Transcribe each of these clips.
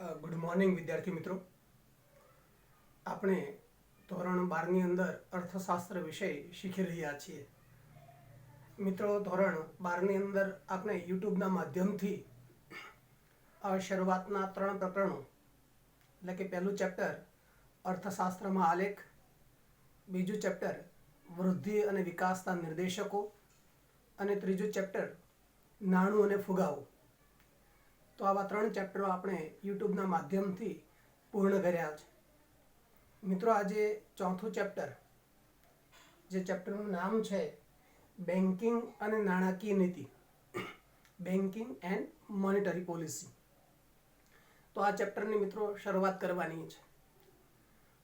Good morning વિદ્યાર્થી મિત્રો. આપણે ધોરણ 12ની અંદર અર્થશાસ્ત્ર વિષય શીખી રહ્યા છીએ. મિત્રો, ધોરણ 12ની અંદર આપણે યુટ્યુબના માધ્યમથી શરૂઆતના 3 પ્રકરણો એટલે કે પહેલું ચેપ્ટર અર્થશાસ્ત્રમાં આલેખ, બીજું ચેપ્ટર વૃદ્ધિ અને વિકાસના નિર્દેશકો અને ત્રીજું ચેપ્ટર નાણું અને ફુગાવો. તો આવા 3 ચેપ્ટરો આપણે યુટ્યુબના માધ્યમથી પૂર્ણ કર્યા છે. મિત્રો, આજે ચોથું ચેપ્ટર, જે ચેપ્ટરનું નામ છે બેન્કિંગ અને નાણાકીય નીતિ, બેન્કિંગ એન્ડ મોનેટરી પોલિસી. તો આ ચેપ્ટરની મિત્રો શરૂઆત કરવાની છે.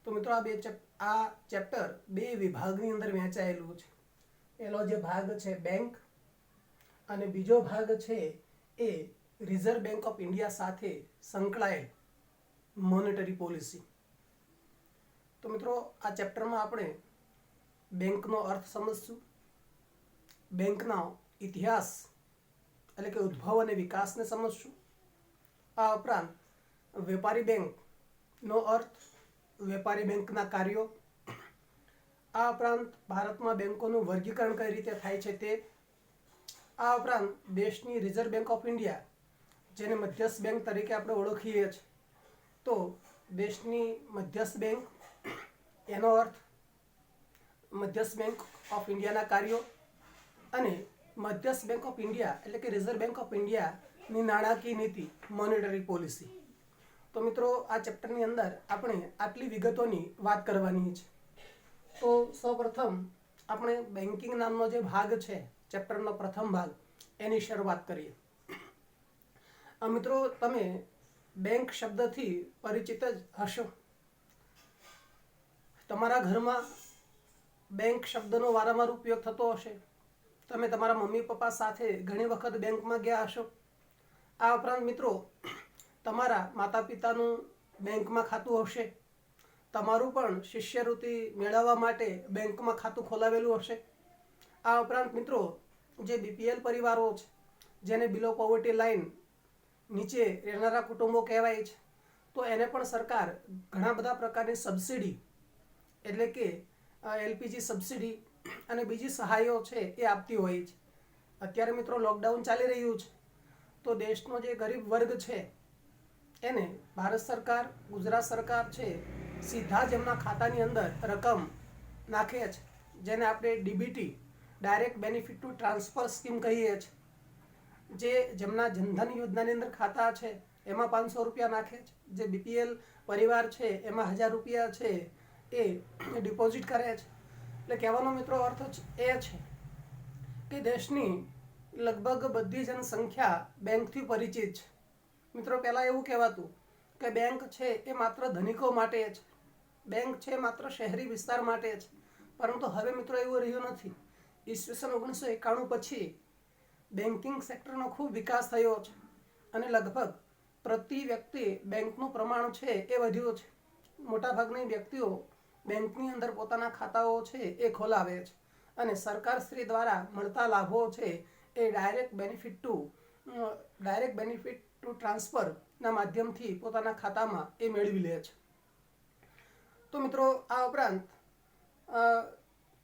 તો મિત્રો, આ ચેપ્ટર 2 વિભાગની અંદર વહેંચાયેલું છે. પહેલો જે ભાગ છે બેંક અને બીજો ભાગ છે એ રિઝર્વ બેંક ઓફ ઇન્ડિયા સાથે સંકળાયેલ મોનેટરી પોલિસી. તો મિત્રો, આ ચેપ્ટરમાં આપણે બેંકનો અર્થ સમજશું, બેંકનો ઇતિહાસ એટલે કે ઉદ્ભવ અને વિકાસને સમજશું. આ ઉપરાંત વેપારી બેંકનો અર્થ, વેપારી બેંકના કાર્યો, આ ઉપરાંત ભારતમાં બેંકોનું વર્ગીકરણ કઈ રીતે થાય છે તે, આ ઉપરાંત દેશની રિઝર્વ બેંક ઓફ ઇન્ડિયા, જેને મધ્યસ્થ બેંક તરીકે આપણે ઓળખીએ છીએ, તો દેશની મધ્યસ્થ બેંક, એનો અર્થ, મધ્યસ્થ બેંક ઓફ ઇન્ડિયાના કાર્યો અને મધ્યસ્થ બેંક ઓફ ઇન્ડિયા એટલે કે રિઝર્વ બેંક ઓફ ઇન્ડિયાની નાણાકીય નીતિ, મોનેટરી પોલિસી. તો મિત્રો, આ ચેપ્ટરની અંદર આપણે આટલી વિગતોની વાત કરવાની છે. તો સૌપ્રથમ આપણે બેન્કિંગ નામનો જે ભાગ છે, ચેપ્ટરનો પ્રથમ ભાગ, એની શરૂઆત કરીએ. મિત્રો, તમે બેંક શબ્દથી પરિચિત જ હશો. તમારા ઘરમાં બેંક શબ્દનો વારંવાર ઉપયોગ થતો હશે. તમે તમારા મમ્મી પપ્પા સાથે ઘણી વખત બેંકમાં ગયા હશો. આ ઉપરાંત મિત્રો, તમારા માતા પિતાનું બેંકમાં ખાતું હશે. તમારું પણ શિષ્યવૃત્તિ મેળવવા માટે બેંકમાં ખાતું ખોલાવેલું હશે. આ ઉપરાંત મિત્રો, જે બીપીએલ પરિવારો છે, જેને બિલો પોવર્ટી લાઇન નીચે રહેનારા કુટુંબો કહેવાય છે, તો એને પણ સરકાર ઘણા બધા પ્રકારની સબસિડી એટલે કે એલપીજી સબસિડી અને બીજી સહાયો છે એ આપતી હોય છે. અત્યારે મિત્રો લોકડાઉન ચાલી રહ્યું છે, તો દેશનો જે ગરીબ વર્ગ છે એને ભારત સરકાર, ગુજરાત સરકાર છે, સીધા જ એમના ખાતાની અંદર રકમ નાખે છે, જેને આપણે DBT, direct benefit two transfer scheme કહીએ છીએ. જે જેમના જનધન યોજનાની અંદર ખાતા છે એમાં 500 રૂપિયા નાખે છે. જે બીપીએલ પરિવાર છે એમાં 1000 રૂપિયા છે એ ડિપોઝિટ કરે છે. એટલે કહેવાનો મિત્રો અર્થ એ છે કે દેશની લગભગ બધી જનસંખ્યા બેંકથી પરિચિત છે. મિત્રો, પહેલાં એવું કહેવાતું કે બેંક છે એ માત્ર ધનિકો માટે છે, બેંક છે માત્ર શહેરી વિસ્તાર માટે છે. પરંતુ હવે મિત્રો એવું રહ્યું નથી. ઈસવીસન 1991 પછી બેન્કિંગ સેક્ટરનો ખૂબ વિકાસ થયો છે અને લગભગ પ્રતિ વ્યક્તિ બેંકનું પ્રમાણ છે એ વધ્યું છે. મોટાભાગની વ્યક્તિઓ બેંકની અંદર પોતાના ખાતાઓ છે એ ખોલાવે છે અને સરકારશ્રી દ્વારા મળતા લાભો છે એ ડાયરેક્ટ બેનિફિટ ટુ ટ્રાન્સફરના માધ્યમથી પોતાના ખાતામાં એ મેળવી લે છે. તો મિત્રો, આ ઉપરાંત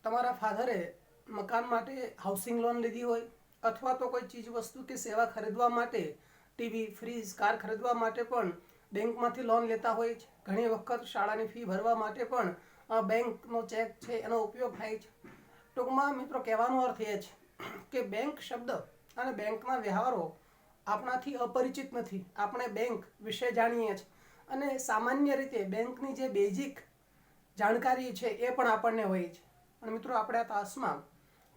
તમારા ફાધરે મકાન માટે હાઉસિંગ લોન લીધી હોય અથવા તો કોઈ ચીજ વસ્તુ કે સેવા ખરીદવા માટે, ટીવી, ફ્રીજ, કાર ખરીદવા માટે પણ બેંકમાંથી લોન લેતા હોય છે. ઘણી વખત શાળાની ફી ભરવા માટે પણ બેંકનો ચેક છે એનો ઉપયોગ થાય છે. ટૂંકમાં મિત્રો, કહેવાનો અર્થ એ છે કે બેંક શબ્દ અને બેંકના વ્યવહારો આપણાથી અપરિચિત નથી. આપણે બેંક વિશે જાણીએ છીએ અને સામાન્ય રીતે બેંકની જે બેઝિક જાણકારી છે એ પણ આપણને હોય છે. અને મિત્રો, આપણે આ તાસમાં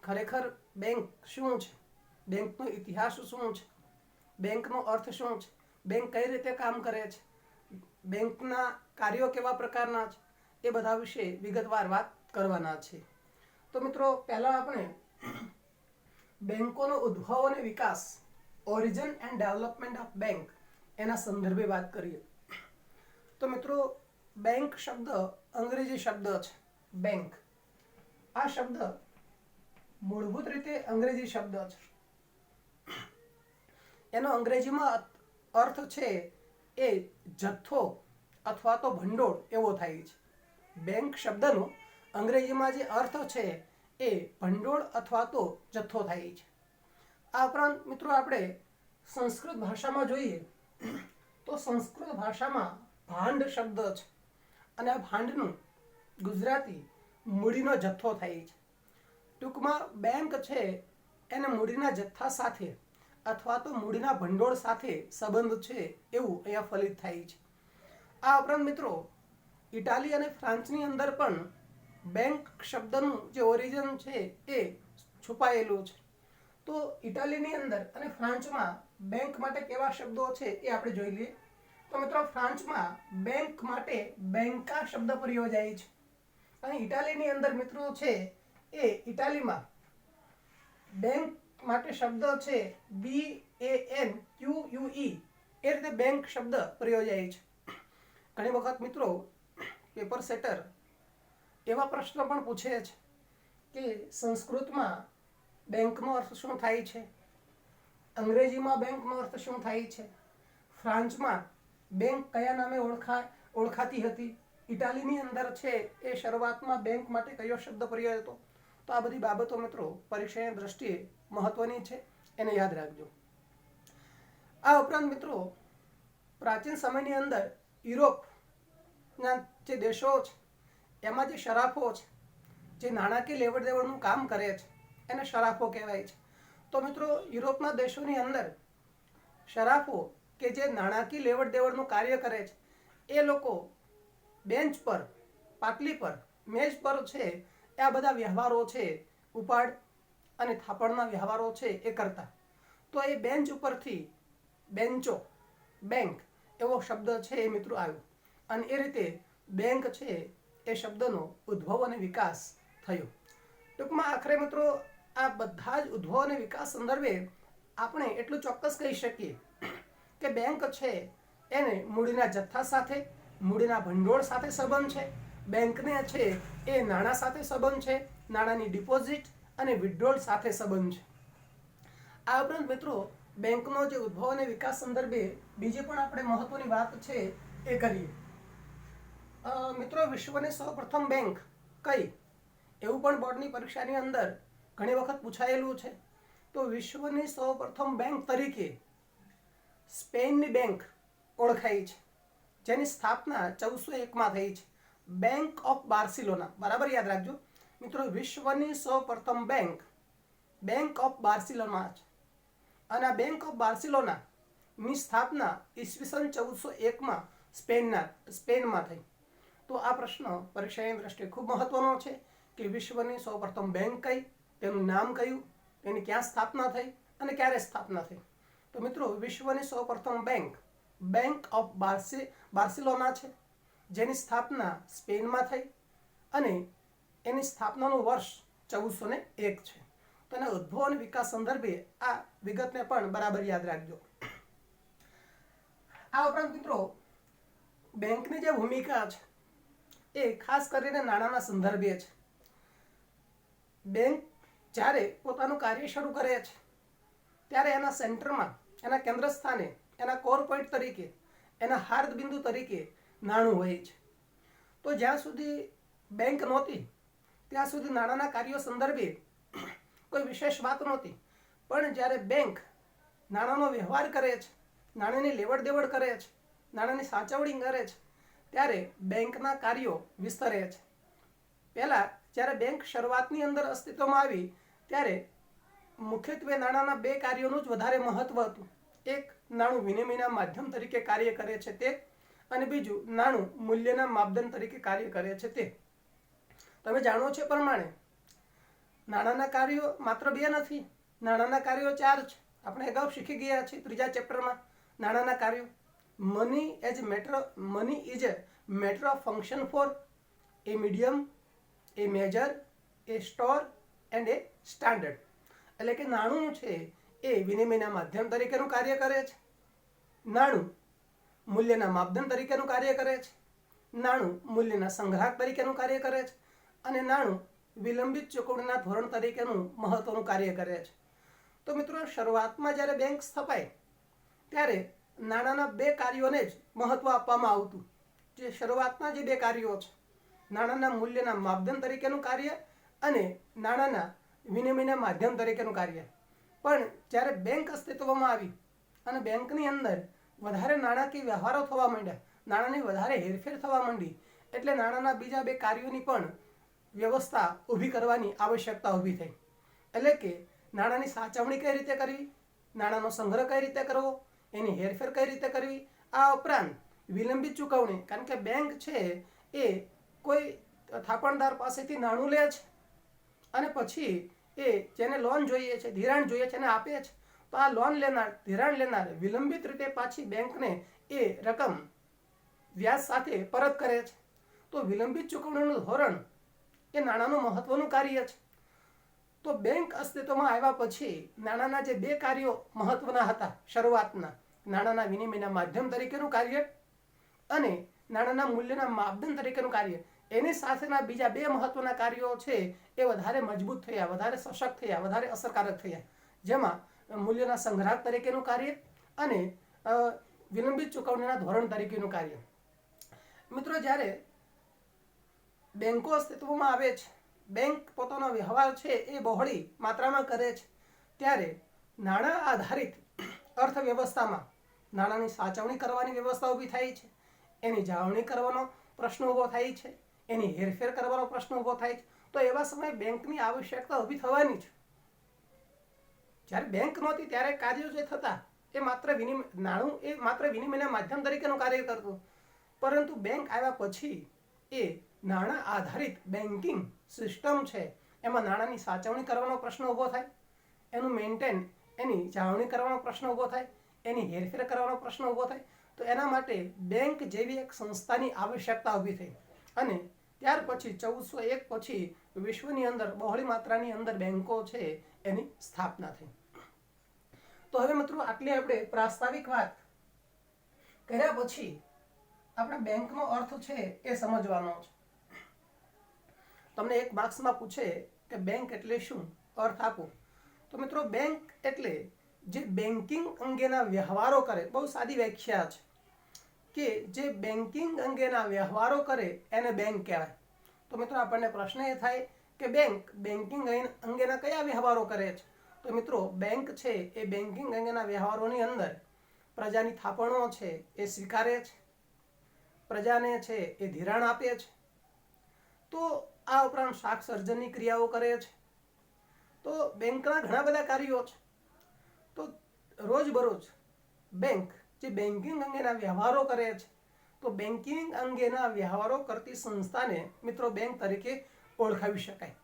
ખરેખર બેંક શું છે, બેંકનો ઇતિહાસ શું છે, બેંકનો અર્થ શું છે, બેંક કઈ રીતે કામ કરે છે, બેંકના કાર્યો કેવા પ્રકારના છે, એ બધા વિશે વિગતવાર વાત કરવાના છે. તો મિત્રો, પહેલાં આપણે બેંકોનો ઉદ્ભવ અને વિકાસ, origin and development of bank, એના સંદર્ભે વાત કરીએ. તો મિત્રો, બેંક શબ્દ અંગ્રેજી શબ્દ છે, બેંક. આ શબ્દ મૂળભૂત રીતે અંગ્રેજી શબ્દ છે. એનો અંગ્રેજીમાં અર્થ છે એ જથ્થો અથવા તો ભંડોળ એવો થાય છે. બેંક શબ્દનો અંગ્રેજીમાં જે અર્થ છે એ ભંડોળ અથવા તો જથ્થો થાય છે. આ ઉપરાંત મિત્રો આપણે સંસ્કૃત ભાષામાં જોઈએ તો સંસ્કૃત ભાષામાં ભાંડ શબ્દ છે અને આ ભાંડનું ગુજરાતી મૂડીનો જથ્થો થાય છે. ટૂંકમાં બેંક છે એને મૂડીના જથ્થા સાથે અથવા તો મૂડીના ભંડોળ સાથે સંબંધ છે એવું અહીંયા ફલિત થાય છે. આ ઉપરાંત મિત્રો ઇટાલી અને ફ્રાન્સની અંદર પણ બેંક શબ્દનું જે ઓરિજિન છે એ છુપાયેલું છે. તો ઇટાલીની અંદર અને ફ્રાન્સમાં બેંક માટે કેવા શબ્દો છે એ આપણે જોઈ લઈએ. તો મિત્રો ફ્રાન્સમાં બેંક માટે બેંકા શબ્દ પ્રયોગ જાય છે અને ઇટાલીની અંદર મિત્રો છે એ ઇટાલીમાં બેંક માટે શબ્દ છે BANQUE એ રીતે બેંક શબ્દ પ્રયોજાય છે. ઘણી વખત મિત્રો પેપર સેટર એવા પ્રશ્નો પણ પૂછે છે કે સંસ્કૃતમાં બેંકનો અર્થ શું થાય છે, અંગ્રેજીમાં બેંકનો અર્થ શું થાય છે, ફ્રાન્સમાં બેંક કયા નામે ઓળખાતી હતી, ઇટાલીની અંદર છે એ શરૂઆતમાં બેંક માટે કયો શબ્દ પ્રયોગ હતો. તો આ બધી બાબતો મિત્રો પરીક્ષાની દ્રષ્ટિએ મહત્વની છે, એને યાદ રાખજો. આ ઉપરાંત મિત્રો પ્રાચીન સમયની અંદર યુરોપના જે દેશો છે એમાં જે શરાફો છે જે નાણાકીય લેવડ દેવડનું કામ કરે છે એને શરાફો કહેવાય છે. તો મિત્રો યુરોપના દેશોની અંદર શરાફો કે જે નાણાકીય લેવડ દેવડનું કાર્ય કરે છે એ લોકો બેન્ચ પર, પાટલી પર, મેજ પર છે આ બધા વ્યવહારો છે ઉપાડ અને થાપણના વ્યવહારો છે એ કરતા. તો એ બેન્ચ ઉપરથી બેન્ચો, બેંક એવો શબ્દ છે એ મિત્રો આવ્યો અને એ રીતે બેંક છે એ શબ્દનો ઉદ્ભવ અને વિકાસ થયો. ટૂંકમાં આખરે મિત્રો આ બધા જ ઉદ્ભવ અને વિકાસ સંદર્ભે આપણે એટલું ચોક્કસ કહી શકીએ કે બેંક છે એને મૂડીના જથ્થા સાથે, મૂડીના ભંડોળ સાથે સંબંધ છે. બેંકને છે એ નાણાં સાથે સંબંધ છે, નાણાંની ડિપોઝિટ અને વિથડ્રોલ સાથે સંબંધ છે. આ ઉપરાંત મિત્રો બેંકનો જે ઉદ્ભવ અને વિકાસ સંદર્ભે બીજી પણ આપણે મહત્વની વાત છે એ કરીએ. મિત્રો વિશ્વની સૌપ્રથમ બેંક કઈ એવું પણ બોર્ડની પરીક્ષાની અંદર ઘણી વખત પૂછાયેલું છે. તો વિશ્વની સૌપ્રથમ બેંક તરીકે સ્પેનની બેંક ઓળખાય છે જેની સ્થાપના 1401માં થઈ છે. બેંક ઓફ બાર્સિલોના, બરાબર યાદ રાખજો મિત્રો. વિશ્વની સૌપ્રથમ બેંક બેંક ઓફ બાર્સિલોના છે અને આ બેંક ઓફ બાર્સિલોનાની સ્થાપના ઈસવીસન 1401માં સ્પેનમાં થઈ. તો આ પ્રશ્ન પરીક્ષાની દ્રષ્ટિએ ખૂબ મહત્વનો છે કે વિશ્વની સૌપ્રથમ બેંક કઈ, તેનું નામ કયું, તેની ક્યાં સ્થાપના થઈ અને ક્યારે સ્થાપના થઈ. તો મિત્રો વિશ્વની સૌપ્રથમ બેંક બેંક ઓફ બાર્સિલોના છે જેની સ્થાપના સ્પેનમાં થઈ અને એની સ્થાપનાનું વર્ષ 1401 છે. તો એના ઉદ્ભવ અને વિકાસ સંદર્ભે આ વિગતને પણ બરાબર યાદ રાખજો. આ ઉપરાંત મિત્રો બેંકની જે ભૂમિકા છે એ ખાસ કરીને નાણાંના સંદર્ભે છે. બેંક જ્યારે પોતાનું કાર્ય શરૂ કરે છે ત્યારે એના સેન્ટરમાં, એના કેન્દ્ર સ્થાને, એના કોર પોઈન્ટ તરીકે, એના હાર્દ બિંદુ તરીકે નાણું હોય છે. તો જ્યાં સુધી બેંક નહોતી ત્યાં સુધી નાણાંના કાર્યો સંદર્ભે કોઈ વિશેષ વાત નહોતી. પણ જ્યારે બેંક નાણાંનો વ્યવહાર કરે છે, નાણાંની લેવડ દેવડ કરે છે, નાણાંની સાચવણી કરે છે ત્યારે બેંકના કાર્યો વિસ્તરે છે. પહેલાં જ્યારે બેંક શરૂઆતની અંદર અસ્તિત્વમાં આવી ત્યારે મુખ્યત્વે નાણાંના બે કાર્યોનું જ વધારે મહત્વ હતું. એક, નાણું વિનિમયના માધ્યમ તરીકે કાર્ય કરે છે તે, અને બીજું નાણું મૂલ્યના માપદંડ તરીકે કાર્ય કરે છે તે. તમે જાણો છો પ્રમાણે નાણાંના કાર્યો માત્ર બે નથી, નાણાંના કાર્યો 4 છે. આપણે અગાઉ શીખી ગયા છીએ 3જા ચેપ્ટરમાં નાણાંના કાર્યો. Money is a matter of function for a medium, a major, a store and a standard. એટલે કે નાણું છે એ વિનિમયના માધ્યમ તરીકેનું કાર્ય કરે છે, નાણું મૂલ્યના માપદંડ તરીકેનું કાર્ય કરે છે, નાણું મૂલ્યના સંગ્રાહક તરીકેનું કાર્ય કરે છે અને નાણું વિલંબિત ચૂકવણીના ધોરણ તરીકેનું મહત્વનું કાર્ય કરે છે. તો મિત્રો શરૂઆતમાં જ્યારે બેંક સ્થપાય ત્યારે નાણાંના બે કાર્યોને જ મહત્વ આપવામાં આવતું. જે શરૂઆતના જે બે કાર્યો છે, નાણાંના મૂલ્યના માપદંડ તરીકેનું કાર્ય અને નાણાંના વિનિમયના માધ્યમ તરીકેનું કાર્ય. પણ જ્યારે બેંક અસ્તિત્વમાં આવી અને બેંકની અંદર વધારે નાણાકીય વ્યવહારો થવા માંડ્યા, નાણાંની વધારે હેરફેર થવા માંડી, એટલે નાણાંના બીજા બે કાર્યોની પણ વ્યવસ્થા ઊભી કરવાની આવશ્યકતા ઊભી થઈ. એટલે કે નાણાંની સાચવણી કઈ રીતે કરવી, નાણાંનો સંગ્રહ કઈ રીતે કરવો, એની હેરફેર કઈ રીતે કરવી, આ ઉપરાંત વિલંબિત ચૂકવણી. કારણ કે બેંક છે એ કોઈ થાપણદાર પાસેથી નાણું લે છે અને પછી એ જેને લોન જોઈએ છે, ધિરાણ જોઈએ છે, એને આપે છે. તો આ લોન લેનાર, ધિરાણ લેનાર વિલંબિત રીતે પાછી બેંકને એ રકમ વ્યાજ સાથે પરત કરે છે. તો વિલંબિત ચૂકવણીનું ધોરણ એ નાણાંનું મહત્વનું કાર્ય છે. તો બેંક અસ્તિત્વમાં આવ્યા પછી નાણાંના જે બે કાર્યો મહત્વના હતા શરૂઆતના, નાણાંના વિનિમયના માધ્યમ તરીકેનું કાર્ય અને નાણાંના મૂલ્યના માપદંડ તરીકેનું કાર્ય, એની સાથેના બીજા બે મહત્વના કાર્યો છે એ વધારે મજબૂત થયા, વધારે સશક્ત થયા, વધારે અસરકારક થયા. જેમાં મૂલ્યના સંગ્રાહક તરીકેનું કાર્ય અને વિલંબિત ચૂકવણીના ધોરણ તરીકેનું કાર્ય. મિત્રો, જ્યારે બેંકો અસ્તિત્વમાં આવે છે, બેંક પોતાનો વ્યવહાર છે એ બહોળી માત્રામાં કરે છે, ત્યારે નાણાં આધારિત અર્થવ્યવસ્થામાં નાણાંની સાચવણી કરવાની વ્યવસ્થા ઊભી થાય છે, એની જાળવણી કરવાનો પ્રશ્ન ઊભો થાય છે, એની હેરફેર કરવાનો પ્રશ્ન ઊભો થાય છે. તો એવા સમયે બેંકની આવશ્યકતા ઊભી થવાની છે. જ્યારે બેંક નહોતી ત્યારે કાર્યો જે થતા એ માત્ર નાણું એ માત્ર વિનિમયના માધ્યમ તરીકેનું કાર્ય કરતું. પરંતુ બેંક આવ્યા પછી એ નાણાં આધારિત બેન્કિંગ સિસ્ટમ છે, એમાં નાણાંની સાચવણી કરવાનો પ્રશ્ન ઊભો થાય, એનું મેન્ટેન, એની જાળવણી કરવાનો પ્રશ્ન ઊભો થાય, એની હેરફેર કરવાનો પ્રશ્ન ઊભો થાય. તો એના માટે બેંક જેવી એક સંસ્થાની આવશ્યકતા ઊભી થઈ અને ત્યાર પછી 1401 પછી વિશ્વની અંદર બહોળી માત્રાની અંદર બેંકો છે એની સ્થાપના થઈ. તો હવે મિત્રો, આટલી આપણે પ્રાસ્તાવિક વાત કર્યા પછી આપણે બેંકનો અર્થ છે એ સમજવાનો છે. તમને એક માર્ક્સમાં પૂછે કે બેંક એટલે શું, અર્થ આપો. તો મિત્રો, બેંક એટલે જે બેન્કિંગ અંગેના વ્યવહારો કરે, બહુ સાદી વ્યાખ્યા છે કે જે બેન્કિંગ અંગેના વ્યવહારો કરે એને બેંક કહેવાય. તો મિત્રો, આપણને પ્રશ્ન એ થાય કે બેન્કિંગ અંગેના કયા વ્યવહારો કરે છે? તો મિત્રો, બેંક છે એ બેન્કિંગ અંગેના વ્યવહારોની અંદર પ્રજાની થાપણો છે એ સ્વીકારે છે, પ્રજાને છે એ ધિરાણ આપે છે. તો આ ઉપરાંત શાક સર્જનની ક્રિયાઓ કરે છે. તો બેંકના ઘણા બધા કાર્યો છે. તો રોજબરોજ બેંક જે બેન્કિંગ અંગેના વ્યવહારો કરે છે, તો બેન્કિંગ અંગેના વ્યવહારો કરતી સંસ્થાને મિત્રો બેંક તરીકે ઓળખાવી શકાય.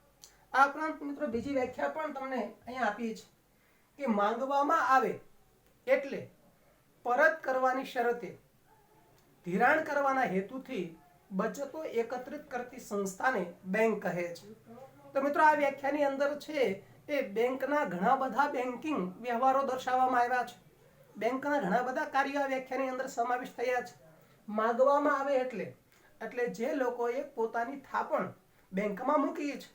આ ઉપરાંત મિત્રો, બીજી વ્યાખ્યા પણ તમને અહીંયા આપી છે કે માંગવામાં આવે એટલે પરત કરવાની શરતે ધિરાણ કરવાના હેતુથી બચતો એકત્રિત કરતી સંસ્થાને બેંક કહે છે. તો મિત્રો, આ વ્યાખ્યાની અંદર છે એ બેંકના ઘણા બધા બેન્કિંગ વ્યવહારો દર્શાવવામાં આવ્યા છે. બેંકના ઘણા બધા કાર્યો આ વ્યાખ્યાની અંદર સમાવિષ્ટ થયા છે. માગવામાં આવે એટલે જે લોકોએ પોતાની થાપણ બેંકમાં મૂકી છે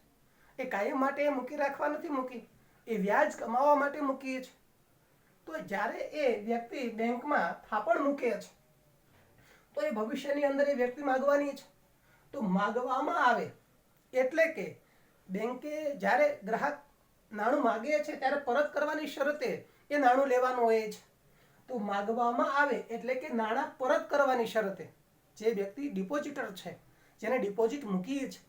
એ કાયમ માટે મૂકી રાખવા નથી મૂકી, એ વ્યાજ કમાવા માટે મૂકી છે. તો જ્યારે એ વ્યક્તિ બેંકમાં થાપણ મૂકે છે તો એ ભવિષ્યની અંદર એ વ્યક્તિ માગવાની છે. તો માગવામાં આવે એટલે કે બેંકે જ્યારે ગ્રાહક નાણું માગે છે ત્યારે પરત કરવાની શરતે એ નાણું લેવાનું હોય છે. તો માગવામાં આવે એટલે કે નાણાં પરત કરવાની શરતે જે વ્યક્તિ ડિપોઝિટર છે, જેને ડિપોઝિટ મૂકી છે,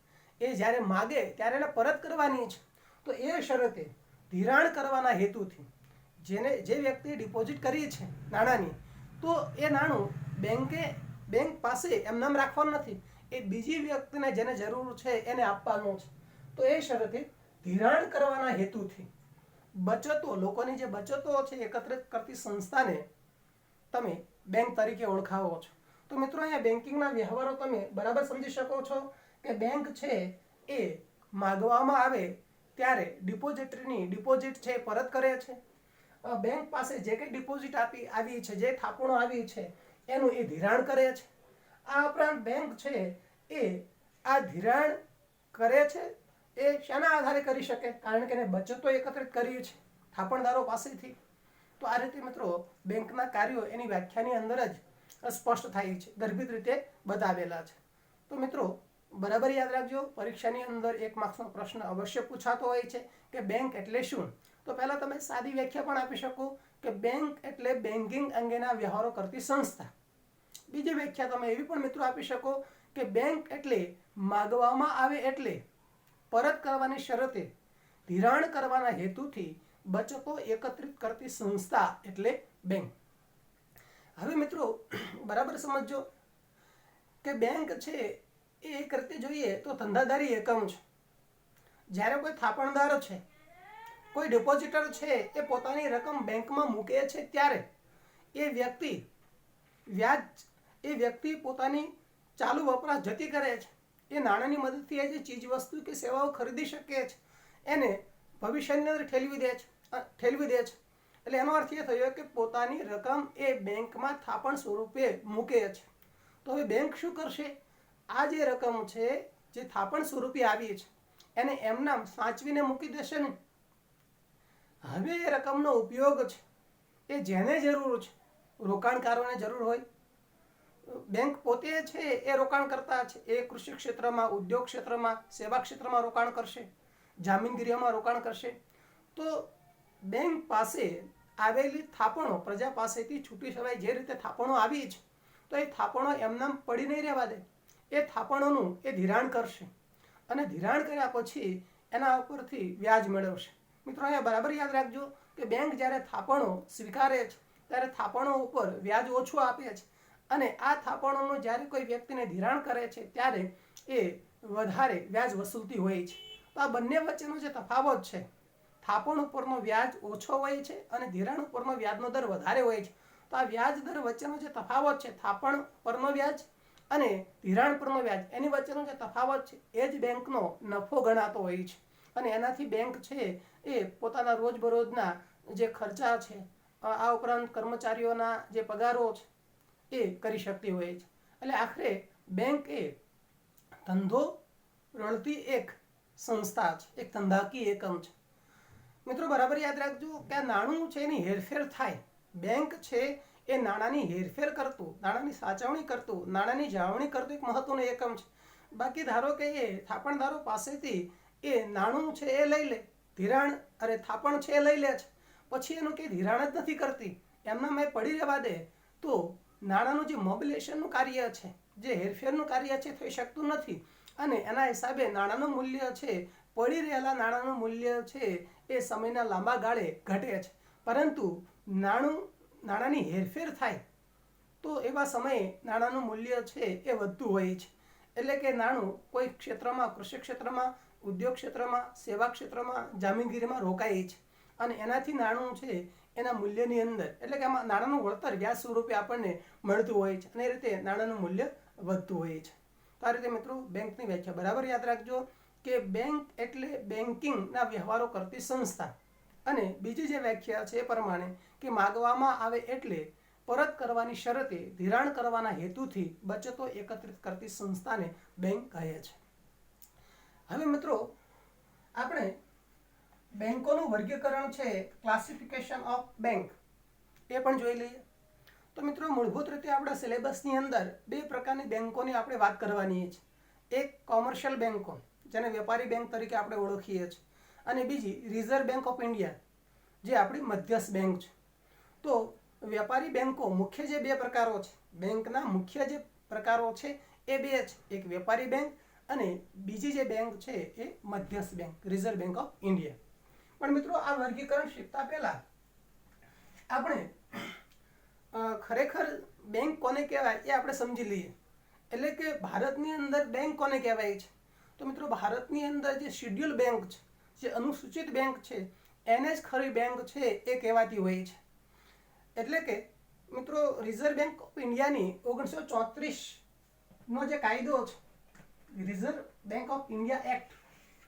એ જ્યારે માગે ત્યારે એને પરત કરવાની છે. તો એ શરતે ધિરાણ કરવાના હેતુથી જે વ્યક્તિએ ડિપોઝિટ કરી છે નાણાંની, તો એ નાણું બેંક પાસે એમનામ રાખવાનું નથી, એ બીજી વ્યક્તિને જેને જરૂર છે એને આપવાનું છે. તો એ શરતે ધિરાણ કરવાના હેતુથી બચતો, લોકોની જે બચતો છે એકત્રિત કરતી સંસ્થાને તમે બેંક તરીકે ઓળખાવો છો. તો મિત્રો, અહીંયા બેન્કિંગના વ્યવહારો તમે બરાબર સમજી શકો છો કે બેંક છે એ માગવામાં આવે ત્યારે ડિપોઝિટરીની ડિપોઝિટ છે પરત કરે છે. બેંક પાસે જે કંઈ ડિપોઝિટ આવી છે, જે થાપણો આવી છે, એનું એ ધિરાણ કરે છે. આ ઉપરાંત બેંક છે એ આ ધિરાણ કરે છે એ શાના આધારે કરી શકે? કારણ કે એને બચતો એકત્રિત કરી છે થાપણદારો પાસેથી. તો તો આ રીતે મિત્રો બેંકના કાર્યો એની વ્યાખ્યાની અંદર જ સ્પષ્ટ થાય છે, ગર્ભિત રીતે બતાવેલા છે. તો મિત્રો બરાબર યાદ રાખજો, પરીક્ષાની અંદર 1 માર્ક્સનો પ્રશ્ન અવશ્ય પૂછાતો હોય છે કે બેંક એટલે શું. તો પહેલા તમે સાદી વ્યાખ્યા પણ આપી શકો કે બેંક એટલે બેન્કિંગ અંગેના વ્યવહારો કરતી સંસ્થા. બીજી વ્યાખ્યા તમે એવી પણ મિત્રો આપી શકો કે બેંક એટલે માગવામાં આવે એટલે પરત કરવાની શરતે ધિરાણ કરવાના હેતુથી બચતો એકત્રિત કરતી સંસ્થા એટલે બેંક. હવે મિત્રો બરાબર સમજો કે બેંક છે એ એક રીતે જોઈએ તો ધંધાદારી એકમ છે. જ્યારે કોઈ થાપણદાર છે, કોઈ ડિપોઝિટર છે, એ પોતાની રકમ બેંકમાં મૂકે છે ત્યારે એ વ્યક્તિ પોતાની ચાલુ વપરાશ જતી કરે છે. એ નાણાંની મદદથી એ જે ચીજ વસ્તુ કે સેવાઓ ખરીદી શકે છે એને ભવિષ્યની અંદર ઠેલવી દે છે. એટલે એનો અર્થ એ થયો કે પોતાની રકમ એ બેંકમાં થાપણ સ્વરૂપે મૂકે છે. તો હવે બેંક શું કરશે? આ જે રકમ છે જે થાપણ સ્વરૂપે આવી છે એને એમનામ સાચવીને મૂકી દેશે ને. હવે એ રકમનો ઉપયોગ છે એ જેને જરૂર છે, રોકાણકારોને જરૂર હોય, બેંક પોતે છે એ રોકાણ કરતા છે, એ કૃષિ ક્ષેત્રમાં, ઉદ્યોગ ક્ષેત્રમાં, સેવા ક્ષેત્રમાં રોકાણ કરશે, જામીનગીરીમાં રોકાણ કરશે. તો બેંક પાસે આવેલી થાપણો પ્રજા પાસેથી છૂટી છવાય જે રીતે થાપણો આવી છે તો એ થાપણો એમનામ પડી નહીં રહેવા દે. એ થાપણોનું એ ધિરાણ કરશે અને ધિરાણ કર્યા પછી એના ઉપરથી વ્યાજ મેળવશે. મિત્રો અહીંયા બરાબર યાદ રાખજો કે બેંક જ્યારે થાપણો સ્વીકારે છે ત્યારે થાપણો ઉપર વ્યાજ ઓછું આપે છે અને આ થાપણોનું જ્યારે કોઈ વ્યક્તિને ધિરાણ કરે છે ત્યારે એ વધારે વ્યાજ વસૂલતી હોય છે. તો આ બંને વચ્ચેનો જે તફાવત છે, થાપણ ઉપરનો વ્યાજ ઓછો હોય છે અને ધિરાણ ઉપરનો વ્યાજનો દર વધારે હોય છે. તો આ વ્યાજ દર વચ્ચેનો જે તફાવત છે, થાપણ પરનો વ્યાજ અને ધિરાણ પરનો વ્યાજ, એની વચ્ચેનો જે તફાવત છે એ જ બેંકનો નફો ગણાતો હોય છે. અને એનાથી બેંક છે એ પોતાના રોજબરોજના જે ખર્ચા છે, આ ઉપરાંત કર્મચારીઓના જે પગારો છે એ કરી શકતી હોય છે. એટલે આખરે બેંક એ ધંધો રળતી એક સંસ્થા છે, એક ધંધાકીય એકમ છે. મિત્રો બરાબર યાદ રાખજો કે આ નાણું છે એની હેરફેર થાય. બેંક છે એ નાણાંની હેરફેર કરતું, નાણાંની સાચવણી કરતું, નાણાંની જાળવણી કરતું એક મહત્વનું એકમ છે. બાકી ધારો કે એ થાપણદારો પાસેથી એ નાણું છે એ લઈ લે, થાપણ છે એ લઈ લે છે, પછી એનું કંઈ ધિરાણ જ નથી કરતી, એમનામાં પડી રહેવા દે, તો નાણાંનું જે મોબિલેશનનું કાર્ય છે, જે હેરફેરનું કાર્ય છે થઈ શકતું નથી. અને એના હિસાબે નાણાંનું મૂલ્ય છે, પડી રહેલા નાણાંનું મૂલ્ય છે એ સમયના લાંબા ગાળે ઘટે છે. પરંતુ નાણાંની હેરફેર થાય તો એવા સમયે નાણાંનું મૂલ્ય છે એ વધતું હોય છે. એટલે કે નાણું કોઈ ક્ષેત્રમાં, કૃષિ ક્ષેત્રમાં, ઉદ્યોગ ક્ષેત્રમાં, સેવા ક્ષેત્રમાં, જામીનગીરીમાં રોકાય છે અને એનાથી નાણું છે એના મૂલ્યની અંદર, એટલે કે આમાં નાણાંનું વળતર વ્યાજ સ્વરૂપે આપણને મળતું હોય છે અને એ રીતે નાણાંનું મૂલ્ય વધતું હોય છે. તો આ રીતે મિત્રો બેંકની વ્યાખ્યા બરાબર યાદ રાખજો કે બેંક એટલે બેન્કિંગના વ્યવહારો કરતી સંસ્થા. અને બીજી જે વ્યાખ્યા છે એ પ્રમાણે કે માગવામાં આવે એટલે પરત કરવાની શરતે ધિરાણ કરવાના હેતુથી બચતો એકત્રિત કરતી સંસ્થાને બેંક કહે છે. હવે મિત્રો આપણે બેંકોનું વર્ગીકરણ છે, ક્લાસિફિકેશન ઓફ બેંક, એ પણ જોઈ લઈએ. તો મિત્રો મૂળભૂત રીતે આપણા સિલેબસની અંદર 2 પ્રકારની બેંકોની આપણે વાત કરવાની છે. એક કોમર્શિયલ બેંકો, જેને વેપારી બેંક તરીકે આપણે ઓળખીએ છીએ, અને બીજી રિઝર્વ બેંક ઓફ ઇન્ડિયા, જે આપણી મધ્યસ્થ બેંક છે. તો વેપારી બેંકો મુખ્ય જે 2 પ્રકારો છે, બેંકના મુખ્ય જે પ્રકારો છે એ 2 છે. એક વેપારી બેંક અને બીજી જે બેંક છે એ મધ્યસ્થ bank, reserve bank of India. પણ મિત્રો આ વર્ગીકરણ શીખતા પહેલા આપણે ખરેખર બેંક કોને કહેવાય એ આપણે સમજી લઈએ. એટલે કે ભારતની અંદર બેંક કોને કહેવાય છે? તો મિત્રો ભારતની અંદર જે શેડ્યુલ બેંક છે, જે અનુસૂચિત બેંક છે, એને જ ખરી બેંક છે એ કહેવાતી હોય છે. એટલે કે મિત્રો રિઝર્વ બેંક ઓફ ઇન્ડિયાની 1934નો જે કાયદો છે, reserve bank of India act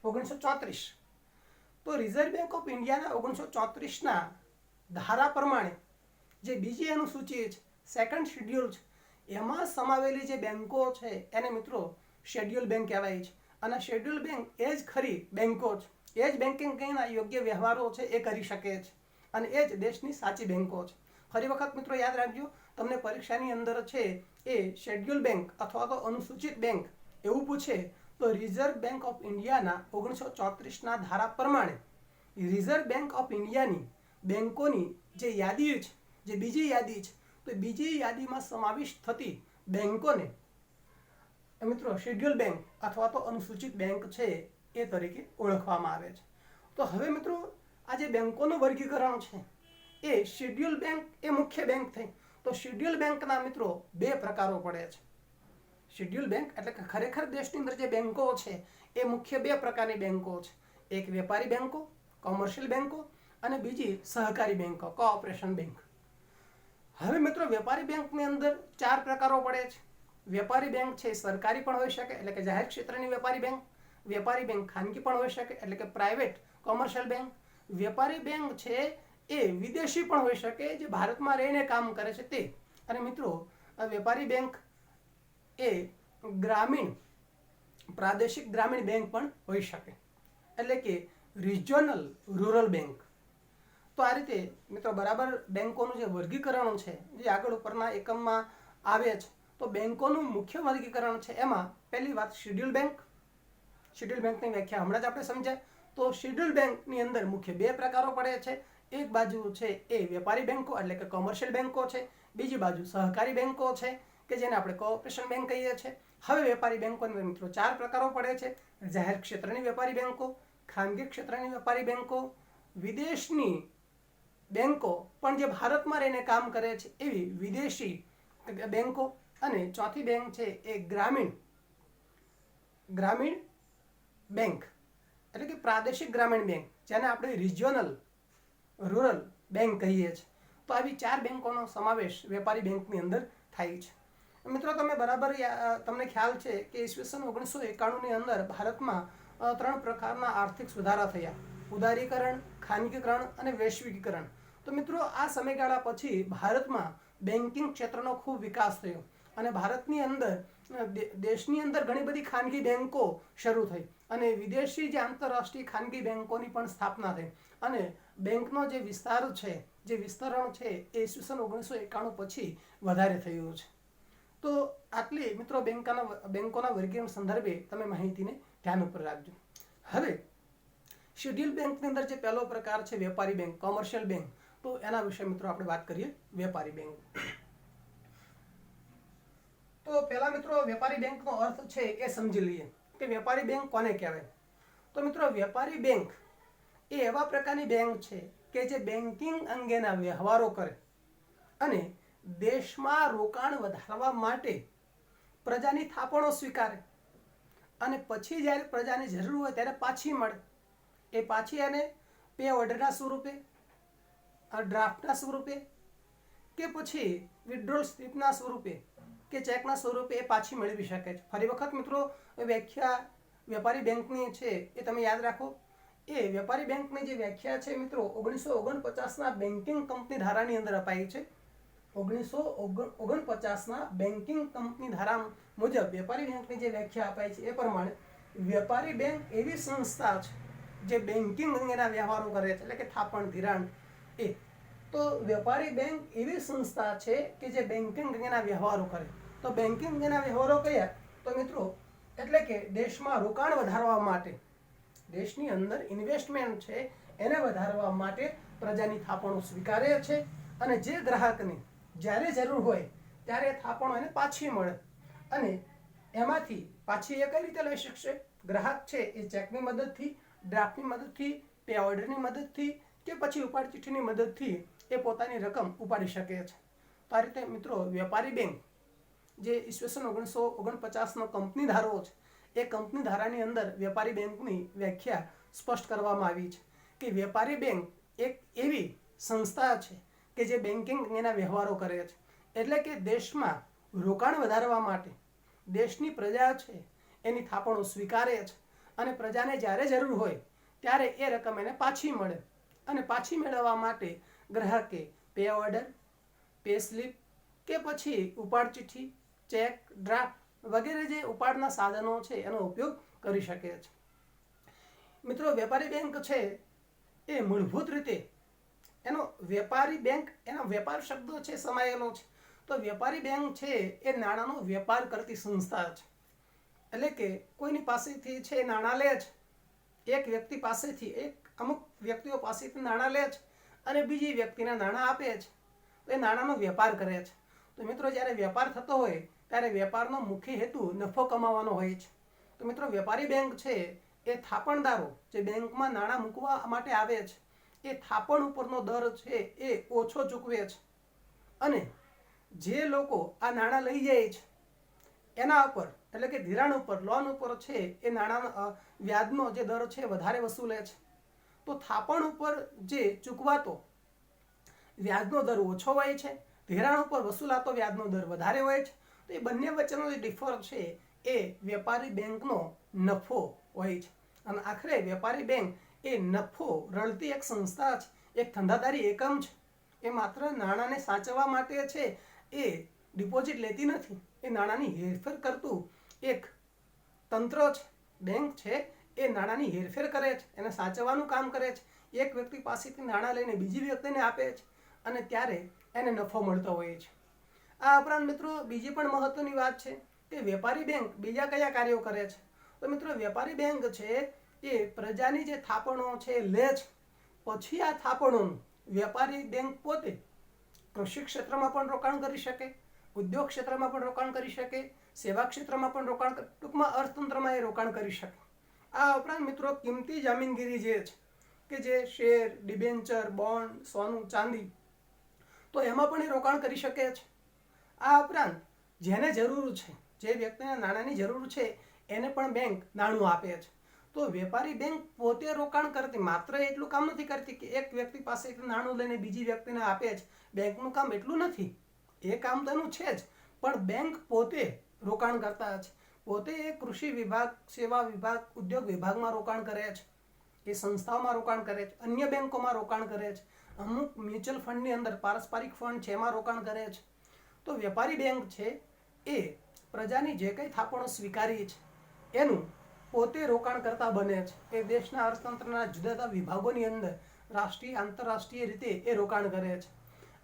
1934, તો રિઝર્વ બેંક ઓફ ઇન્ડિયાના 1934ના ધારા પ્રમાણે જે બીજી અનુસૂચિ છે, સેકન્ડ શેડ્યુલ છે, એમાં સમાવેલી જે બેંકો છે એને મિત્રો શેડ્યુલ બેંક કહેવાય છે. અને શેડ્યુલ બેંક એ જ ખરી બેંકો છે, એ જ બેન્કિંગના યોગ્ય વ્યવહારો છે એ કરી શકે છે. અને એ જ દેશની સાચી બેંકો છે. ફરી વખત મિત્રો યાદ રાખજો, તમને પરીક્ષાની અંદર છે એ શેડ્યુલ બેંક અથવા તો અનુસૂચિત બેંક એવું પૂછે તો રિઝર્વ બેંક ઓફ ઇન્ડિયાના 1934ના ધારા પ્રમાણે રિઝર્વ બેંક ઓફ ઇન્ડિયાની બેંકોની જે યાદી છે, જે બીજી યાદી છે, તો બીજી યાદીમાં સમાવિષ્ટ થતી બેંકોને મિત્રો શેડ્યુલ બેંક અથવા તો અનુસૂચિત બેંક છે એ તરીકે ઓળખવામાં આવે છે. તો હવે મિત્રો આ જે બેંકોનું વર્ગીકરણ છે એ શેડ્યુલ બેંક એ મુખ્ય બેંક થઈ. તો શેડ્યુલ બેંકના મિત્રો બે પ્રકારો પડે છે. શેડ્યુલ બેંક એટલે કે ખરેખર દેશની અંદર જે બેંકો છે એ મુખ્ય બે પ્રકારની બેંકો છે. એક વેપારી બેંકો, કોમર્શિયલ બેંકો, અને બીજી સહકારી બેંકો, કોઓપરેશન બેંક. હવે મિત્રો વેપારી બેંકની અંદર ચાર પ્રકારો પડે છે. વેપારી બેંક છે સરકારી પણ હોઈ શકે એટલે કે જાહેર ક્ષેત્રની વેપારી બેંક. વેપારી બેંક ખાનગી પણ હોઈ શકે એટલે કે પ્રાઇવેટ કોમર્શિયલ બેંક. વેપારી બેંક છે એ વિદેશી પણ હોઈ શકે જે ભારતમાં રહીને કામ કરે છે તે. અને મિત્રો વેપારી બેંક એ ગ્રામીણ પ્રાદેશિક ગ્રામીણ બેંક પણ હોઈ શકે એટલે કે રિજનલ રૂરલ બેંક. તો આ રીતે મિત્રો બરાબર બેંકોનું જે વર્ગીકરણ છે જે આગળ ઉપરના એકમમાં આવે છે. તો બેંકોનું મુખ્ય વર્ગીકરણ છે એમાં પહેલી વાત શેડ્યુલ બેંક. શેડ્યુલ બેંકની વ્યાખ્યા હમણાં જ આપણે સમજાય. તો શેડ્યુલ બેંકની અંદર મુખ્ય બે પ્રકારો પડે છે. એક બાજુ છે એ વેપારી બેંકો એટલે કે કોમર્શિયલ બેંકો છે, બીજી બાજુ સહકારી બેંકો છે કે જેને આપણે કોઓપરેશન બેંક કહીએ છીએ. હવે વેપારી બેંકોના મિત્રો ચાર પ્રકારો પડે છે. જાહેર ક્ષેત્રની વેપારી બેંકો, ખાનગી ક્ષેત્રની વેપારી બેંકો, વિદેશની બેંકો પણ જે ભારતમાં રહીને કામ કરે છે એવી વિદેશી બેંકો, અને ચોથી બેંક છે એ ગ્રામીણ બેંક એટલે કે પ્રાદેશિક ગ્રામીણ બેંક જેને આપણે રિજિયોનલ રૂરલ બેંક કહીએ છીએ. તો આવી ચાર બેંકોનો સમાવેશ વેપારી બેંકની અંદર થાય છે. મિત્રો તમે બરાબર તમને ખ્યાલ છે કે ઈસવીસન 1991ની અંદર ભારતમાં 3 પ્રકારના આર્થિક સુધારા થયા: ઉદારીકરણ, ખાનગીકરણ અને વૈશ્વિકીકરણ. તો મિત્રો આ સમયગાળા પછી ભારતમાં બેન્કિંગ ક્ષેત્રનો ખૂબ વિકાસ થયો અને ભારતની અંદર દેશની અંદર ઘણી બધી ખાનગી બેંકો શરૂ થઈ અને વિદેશી જે આંતરરાષ્ટ્રીય ખાનગી બેંકોની પણ સ્થાપના થઈ અને બેંકનો જે વિસ્તાર છે, જે વિસ્તરણ છે એ ઈસવીસન 1991 પછી વધારે થયું છે. તો આટલી મિત્રો બેંકોના વર્ગીકરણ સંદર્ભે તમે માહિતીને ધ્યાન ઉપર રાખજો. હવે શેડ્યુલ બેંકની અંદર જે પહેલો પ્રકાર છે વેપારી બેંક, કોમર્શિયલ બેંક, તો એના વિશે મિત્રો આપણે વાત કરીએ. વેપારી બેંક. તો પહેલા મિત્રો વેપારી બેંકનો અર્થ છે એ સમજી લઈએ કે વેપારી બેંક કોને કહેવાય. તો મિત્રો વેપારી બેંક એ એવા પ્રકારની બેંક છે કે જે બેન્કિંગ અંગેના વ્યવહારો કરે અને દેશમાં રોકાણ વધારવા માટે પ્રજાની થાપણો સ્વીકારે અને પછી જ્યારે પ્રજાની જરૂર હોય ત્યારે પાછી મળે. એ પાછી એને પે ઓર્ડરના સ્વરૂપે, ડ્રાફ્ટના સ્વરૂપે કે પછી વિથડ્રોલ સ્લિપના સ્વરૂપે કે ચેકના સ્વરૂપે એ પાછી મેળવી શકે છે. ફરી વખત મિત્રો વ્યાખ્યા વેપારી બેંકની છે એ તમે યાદ રાખો. એ વેપારી બેંકની જે વ્યાખ્યા છે મિત્રો 1949ના બેન્કિંગ કંપની ધારાની અંદર અપાઈ છે. 1949ના બેન્કિંગ કંપની ધારા મુજબ વેપારી બેંકની જે વ્યાખ્યા અપાઈ છે એ પ્રમાણે વેપારી બેંક એવી સંસ્થા છે જે બેન્કિંગ અંગેના વ્યવહારો કરે છે એટલે કે થાપણ, ધિરાણ એ. તો વેપારી બેંક એવી સંસ્થા છે કે જે બેન્કિંગ અંગેના વ્યવહારો કરે. તો બેન્કિંગ અંગેના વ્યવહારો કયા? તો મિત્રો એટલે કે દેશમાં રોકાણ વધારવા માટે, દેશની અંદર ઇન્વેસ્ટમેન્ટ છે એને વધારવા માટે પ્રજાની થાપણો સ્વીકારે છે અને જે ગ્રાહકને જ્યારે જરૂર હોય ત્યારે થાપણો એને પાછી મળે અને એમાંથી પાછી એ કઈ રીતે લઈ શકશે? ગ્રાહક છે એ ચેકની મદદથી, ડ્રાફ્ટની મદદથી, પે ઓર્ડરની મદદથી કે પછી ઉપાડ ચિઠ્ઠીની મદદથી એ પોતાની રકમ ઉપાડી શકે છે. તો આ રીતે મિત્રો વેપારી બેંક જે ઈસવીસન 1949નો કંપની ધારો છે એ કંપની ધારાની અંદર વેપારી બેંકની વ્યાખ્યા સ્પષ્ટ કરવામાં આવી છે કે વેપારી બેંક એક એવી સંસ્થા છે કે જે બેન્કિંગ અંગેના વ્યવહારો કરે છે. એટલે કે દેશમાં રોકાણ વધારવા માટે દેશની પ્રજા છે એની થાપણો સ્વીકારે છે અને પ્રજાને જ્યારે જરૂર હોય ત્યારે એ રકમ એને પાછી મળે અને પાછી મેળવવા માટે ગ્રાહકે પે ઓર્ડર, પે સ્લિપ કે પછી ઉપાડ ચિઠ્ઠી, ચેક, ડ્રાફ્ટ વગેરે જે ઉપાડના સાધનો છે એનો ઉપયોગ કરી શકે છે. મિત્રો વેપારી બેંક છે એ મૂળભૂત રીતે એનો વેપારી બેંક એનો વેપાર શબ્દ છે સમાયેલો છે. તો વેપારી બેંક છે એ નાણાંનો વેપાર કરતી સંસ્થા છે. એટલે કે કોઈની પાસેથી છે નાણાં લે છે, એક વ્યક્તિ પાસેથી અમુક વ્યક્તિઓ પાસેથી નાણાં લે છે અને બીજી વ્યક્તિને નાણાં આપે છે. તો એ નાણાંનો વેપાર કરે છે. તો મિત્રો જ્યારે વેપાર થતો હોય ત્યારે વેપારનો મુખ્ય હેતુ નફો કમાવાનો હોય છે. તો મિત્રો વેપારી બેંક છે એ થાપણદારો જે બેંકમાં નાણાં મૂકવા માટે આવે છે એ થાપણ ઉપરનો દર છે એ ઓછો ચૂકવે છે, અને જે લોકો આ નાણાં લઈ જાય છે એના ઉપર એટલે કે ધિરાણ ઉપર લોન ઉપર છે એ નાણાં વ્યાજનો જે દર છે વધારે વસૂલે છે. તો થાપણ ઉપર જે ચૂકવાતો વ્યાજનો દર ઓછો હોય છે, ધિરાણ ઉપર વસૂલાતો વ્યાજનો દર વધારે હોય છે. તો એ બંને વચ્ચેનો જે ડિફર છે એ વેપારી બેંકનો નફો હોય છે. અને આખરે વેપારી બેંક એ નફો રળતી એક સંસ્થા છે, એક ધંધાદારી એકમ છે. એ માત્ર નાણાંને સાચવવા માટે છે એ ડિપોઝિટ લેતી નથી, એ નાણાંની હેરફેર કરતું એક તંત્ર છે. બેંક છે એ નાણાંની હેરફેર કરે છે, એને સાચવવાનું કામ કરે છે. એક વ્યક્તિ પાસેથી નાણાં લઈને બીજી વ્યક્તિને આપે છે અને ત્યારે એને નફો મળતો હોય છે. આ ઉપરાંત મિત્રો બીજી પણ મહત્વની વાત છે કે વેપારી બેંક બીજા કયા કાર્યો કરે છે. તો મિત્રો વેપારી બેંક છે એ પ્રજાની જે થાપણો છે લે છે, પછી આ થાપણોનું વેપારી બેંક પોતે કૃષિ ક્ષેત્રમાં પણ રોકાણ કરી શકે, ઉદ્યોગ ક્ષેત્રમાં પણ રોકાણ કરી શકે, સેવા ક્ષેત્રમાં પણ રોકાણ, ટૂંકમાં અર્થતંત્રમાં એ રોકાણ કરી શકે. આ ઉપરાંત મિત્રો કિંમતી જામીનગીરી જે છે કે જે શેર, ડિબેન્ચર, બોન્ડ, સોનું, ચાંદી, તો એમાં પણ એ રોકાણ કરી શકે છે. આ ઉપરાંત જેને જરૂર છે, જે વ્યક્તિને નાણાંની જરૂર છે એને પણ બેંક નાણું આપે છે. તો વેપારી બેંક પોતે રોકાણ કરતી માત્ર એટલું કામ નથી કરતી કે એક વ્યક્તિ પાસેથી નાણું લઈને બીજી વ્યક્તિને આપે છે. બેંકનું કામ એટલું નથી, એ કામ તો એનું છે જ, પણ બેંક પોતે રોકાણ કરતા છે. પોતે એ કૃષિ વિભાગ, સેવા વિભાગ, ઉદ્યોગ વિભાગમાં રોકાણ કરે છે, એ સંસ્થાઓમાં રોકાણ કરે છે, અન્ય બેંકોમાં રોકાણ કરે છે, અમુક મ્યુચ્યુઅલ ફંડની અંદર પારસ્પરિક ફંડ છે એમાં રોકાણ કરે છે. તો વેપારી બેંક છે એ પ્રજાની જે કંઈ થાપણો સ્વીકારી છે એનું પોતે રોકાણ કરતા બને છે. એ દેશના અર્થતંત્રના જુદા જુદા વિભાગોની અંદર રાષ્ટ્રીય, આંતરરાષ્ટ્રીય રીતે એ રોકાણ કરે છે.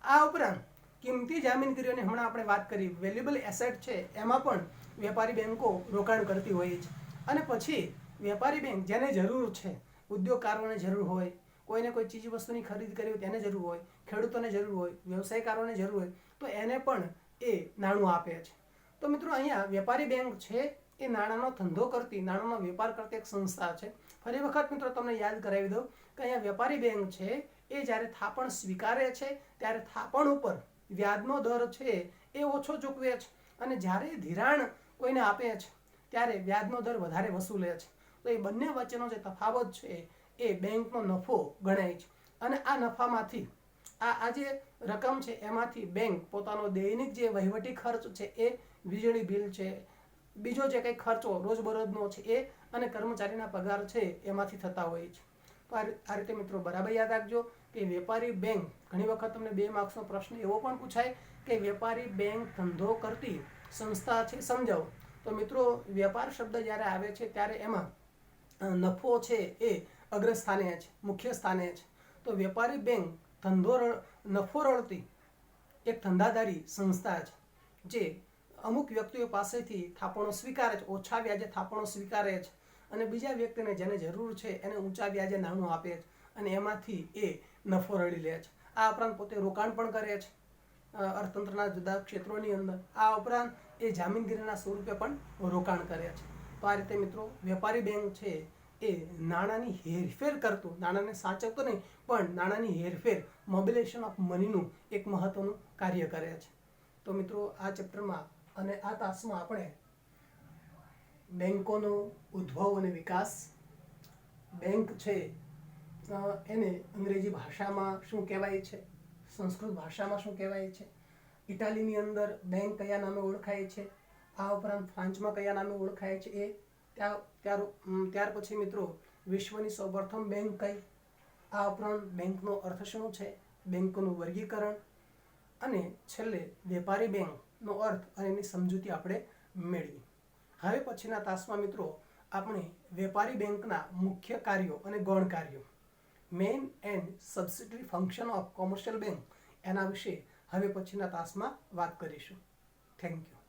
આ ઉપરાંત કિંમતી જામીનગીરીઓની હમણાં આપણે વાત કરી, વેલ્યુએબલ એસેટ છે એમાં પણ વેપારી બેંકો રોકાણ કરતી હોય છે. અને પછી વેપારી બેંક જેને જરૂર છે, ઉદ્યોગકારોને જરૂર હોય, કોઈને કોઈ ચીજ વસ્તુની ખરીદ કરવી હોય તેને જરૂર હોય, ખેડૂતોને જરૂર હોય, વ્યવસાયકારોને જરૂર હોય, તો એને પણ એ નાણું આપે છે. તો મિત્રો અહીંયા વેપારી બેંક છે એ નાણાંનો ધંધો કરતી, નાણાંનો વેપાર કરતી એક સંસ્થા છે. ફરી વખત મિત્રો તમને યાદ કરાવી દઉં કે અહીંયા વેપારી બેંક છે એ જ્યારે થાપણ સ્વીકારે છે ત્યારે થાપણ ઉપર વ્યાજનો દર છે એ ઓછો ચૂકવે છે, અને જ્યારે ધિરાણ કોઈને આપે છે ત્યારે વ્યાજનો દર વધારે વસૂલે છે. તો એ બંને વચ્ચેનો જે તફાવત છે એ બેંકનો નફો ગણાય છે. અને આ નફામાંથી આ જે રકમ છે એમાંથી બેંક પોતાનો દૈનિક જે વહીવટી ખર્ચ છે એ વીજળી બિલ છે, બીજો જે કંઈ ખર્ચો રોજબરોજનો છે એ, અને કર્મચારીના પગાર છે એમાંથી થતા હોય છે. તો આ રીતે મિત્રો બરાબર યાદ રાખજો કે વેપારી બેંક, ઘણી વખત તમને 2 માર્ક્સનો પ્રશ્ન એવો પણ પૂછાય કે વેપારી બેંક ધંધો કરતી સંસ્થા છે, સમજાવો. તો મિત્રો વેપાર શબ્દ જ્યારે આવે છે ત્યારે એમાં નફો છે એ અગ્રસ્થાને છે, મુખ્ય સ્થાને છે. તો વેપારી બેંક નફો રળતી એક ધંધાદારી સંસ્થા છે જે અમુક વ્યક્તિઓ પાસેથી થાપણો સ્વીકારે છે, ઓછા વ્યાજે થાપણો સ્વીકારે છે, અને બીજા વ્યક્તિને જેને જરૂર છે એને ઊંચા વ્યાજે નાણું આપે છે, અને એમાંથી એ નફો રળી લે છે. આ ઉપરાંત પોતે રોકાણ પણ કરે છે અર્થતંત્રના જુદા ક્ષેત્રોની અંદર. આ ઉપરાંત એ જામીનગીરીના સ્વરૂપે પણ રોકાણ કરે છે. તો આ રીતે મિત્રો વેપારી બેંક છે એ નાણાંની હેરફેર કરતું, નાણાંને સાચવતું નહીં પણ નાણાંની હેરફેર, મોબિલાઇઝેશન ઓફ મનીનું એક મહત્વનું કાર્ય કરે છે. તો મિત્રો આ ચેપ્ટરમાં અને આ તાસમાં આપણે બેંકોનો ઉદ્ભવ અને વિકાસ, બેંક છે એને અંગ્રેજી ભાષામાં શું કહેવાય છે, સંસ્કૃત ભાષામાં શું કહેવાય છે, ઇટાલીની અંદર બેંક કયા નામે ઓળખાય છે, આ ઉપરાંત ફ્રાન્સમાં કયા નામે ઓળખાય છે એ, ત્યાર પછી મિત્રો વિશ્વની સૌપ્રથમ બેંક કઈ, આ ઉપરાંત બેંકનો અર્થ શું છે, બેંકોનું વર્ગીકરણ, અને છેલ્લે વેપારી બેંકનો અર્થ અને એની સમજૂતી આપણે મેળવી. હવે પછીના તાસમાં મિત્રો આપણે વેપારી બેંકના મુખ્ય કાર્યો અને ગૌણ કાર્યો, main and subsidiary function of commercial bank એના વિશે હવે પછીના તાસમાં વાત કરીશું. Thank you.